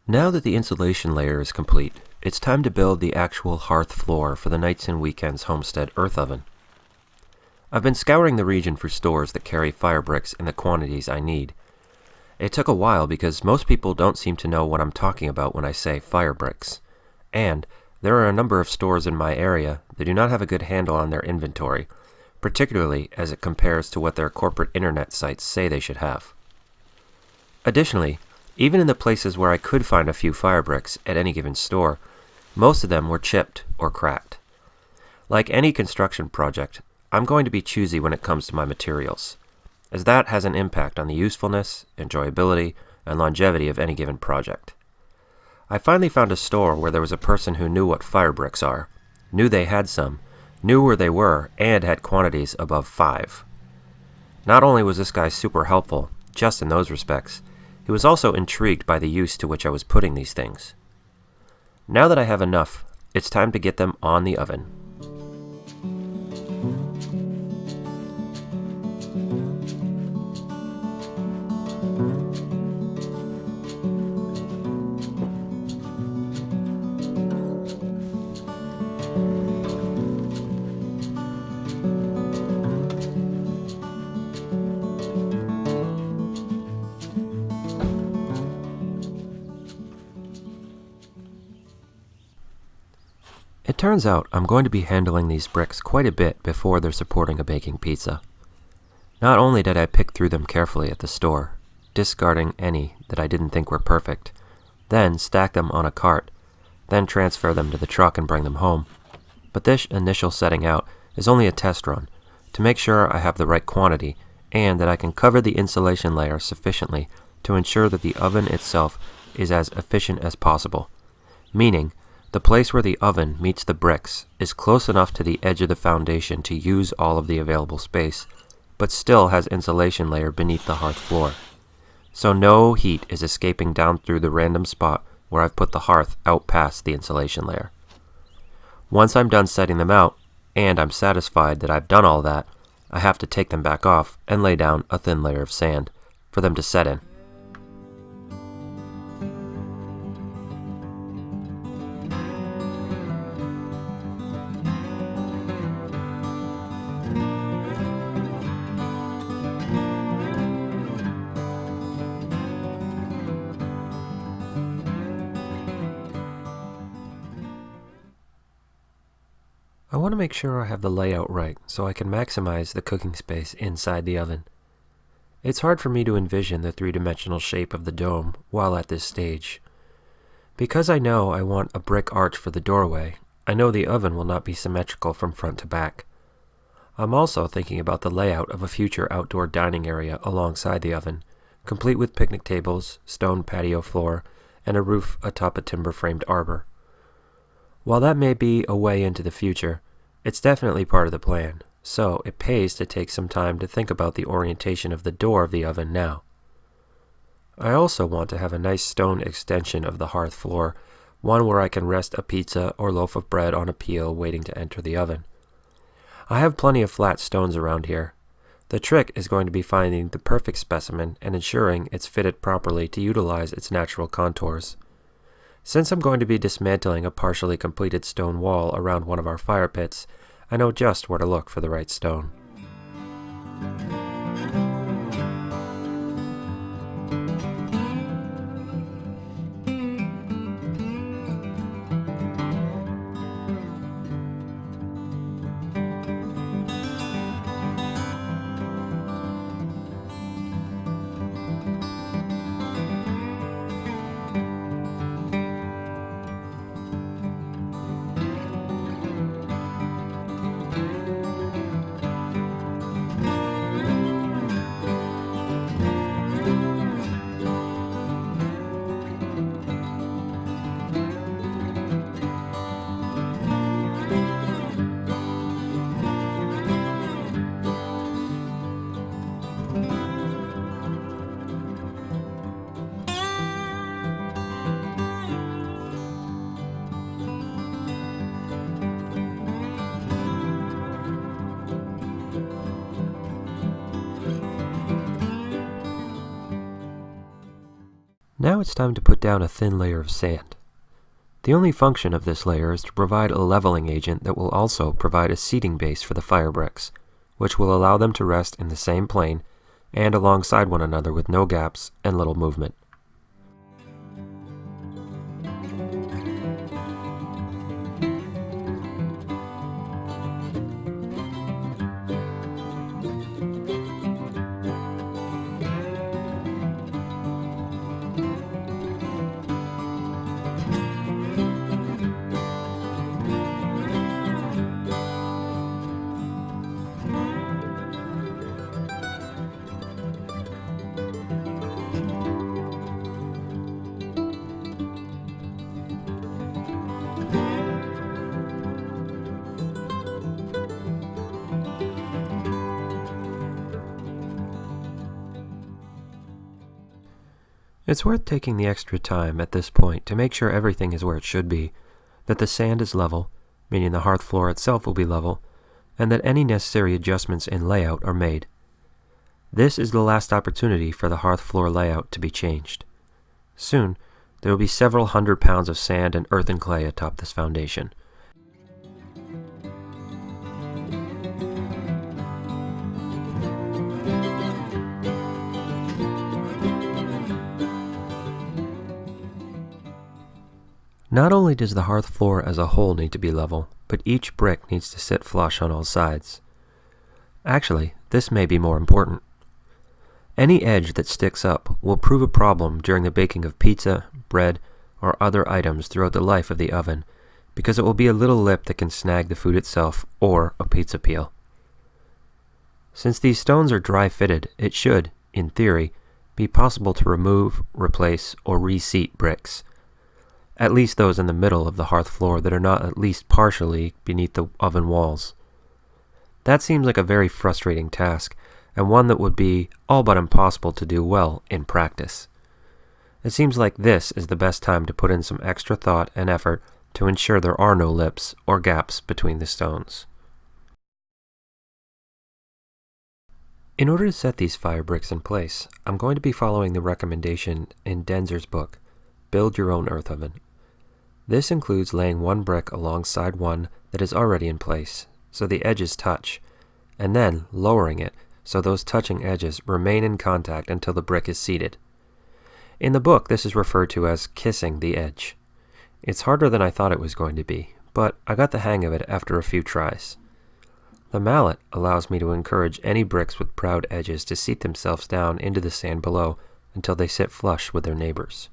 Now that the insulation layer is complete, it's time to build the actual hearth floor for the Nights and Weekends Homestead earth oven. I've been scouring the region for stores that carry firebricks in the quantities I need. It took a while because most people don't seem to know what I'm talking about when I say firebricks. And there are a number of stores in my area that do not have a good handle on their inventory, particularly as it compares to what their corporate internet sites say they should have. Additionally, even in the places where I could find a few firebricks at any given store, most of them were chipped or cracked. Like any construction project, I'm going to be choosy when it comes to my materials, as that has an impact on the usefulness, enjoyability, and longevity of any given project. I finally found a store where there was a person who knew what firebricks are, knew they had some, knew where they were, and had quantities above 5. Not only was this guy super helpful, just in those respects, he was also intrigued by the use to which I was putting these things. Now that I have enough, it's time to get them on the oven. It turns out I'm going to be handling these bricks quite a bit before they're supporting a baking pizza. Not only did I pick through them carefully at the store, discarding any that I didn't think were perfect, then stack them on a cart, then transfer them to the truck and bring them home, but this initial setting out is only a test run to make sure I have the right quantity and that I can cover the insulation layer sufficiently to ensure that the oven itself is as efficient as possible, meaning the place where the oven meets the bricks is close enough to the edge of the foundation to use all of the available space, but still has insulation layer beneath the hearth floor. So no heat is escaping down through the random spot where I've put the hearth out past the insulation layer. Once I'm done setting them out, and I'm satisfied that I've done all that, I have to take them back off and lay down a thin layer of sand for them to set in. I want to make sure I have the layout right so I can maximize the cooking space inside the oven. It's hard for me to envision the three-dimensional shape of the dome while at this stage. Because I know I want a brick arch for the doorway, I know the oven will not be symmetrical from front to back. I'm also thinking about the layout of a future outdoor dining area alongside the oven, complete with picnic tables, stone patio floor, and a roof atop a timber-framed arbor. While that may be a way into the future, it's definitely part of the plan, so it pays to take some time to think about the orientation of the door of the oven now. I also want to have a nice stone extension of the hearth floor, one where I can rest a pizza or loaf of bread on a peel waiting to enter the oven. I have plenty of flat stones around here. The trick is going to be finding the perfect specimen and ensuring it's fitted properly to utilize its natural contours. Since I'm going to be dismantling a partially completed stone wall around one of our fire pits, I know just where to look for the right stone. Now it's time to put down a thin layer of sand. The only function of this layer is to provide a leveling agent that will also provide a seating base for the firebricks, which will allow them to rest in the same plane and alongside one another with no gaps and little movement. It's worth taking the extra time at this point to make sure everything is where it should be, that the sand is level, meaning the hearth floor itself will be level, and that any necessary adjustments in layout are made. This is the last opportunity for the hearth floor layout to be changed. Soon, there will be several 100 pounds of sand and earth and clay atop this foundation. Not only does the hearth floor as a whole need to be level, but each brick needs to sit flush on all sides. Actually, this may be more important. Any edge that sticks up will prove a problem during the baking of pizza, bread, or other items throughout the life of the oven, because it will be a little lip that can snag the food itself or a pizza peel. Since these stones are dry fitted, it should, in theory, be possible to remove, replace, or reseat bricks. At least those in the middle of the hearth floor that are not at least partially beneath the oven walls. That seems like a very frustrating task, and one that would be all but impossible to do well in practice. It seems like this is the best time to put in some extra thought and effort to ensure there are no lips or gaps between the stones. In order to set these fire bricks in place, I'm going to be following the recommendation in Denzer's book, Build Your Own Earth Oven. This includes laying one brick alongside one that is already in place, so the edges touch, and then lowering it so those touching edges remain in contact until the brick is seated. In the book, this is referred to as kissing the edge. It's harder than I thought it was going to be, but I got the hang of it after a few tries. The mallet allows me to encourage any bricks with proud edges to seat themselves down into the sand below until they sit flush with their neighbors.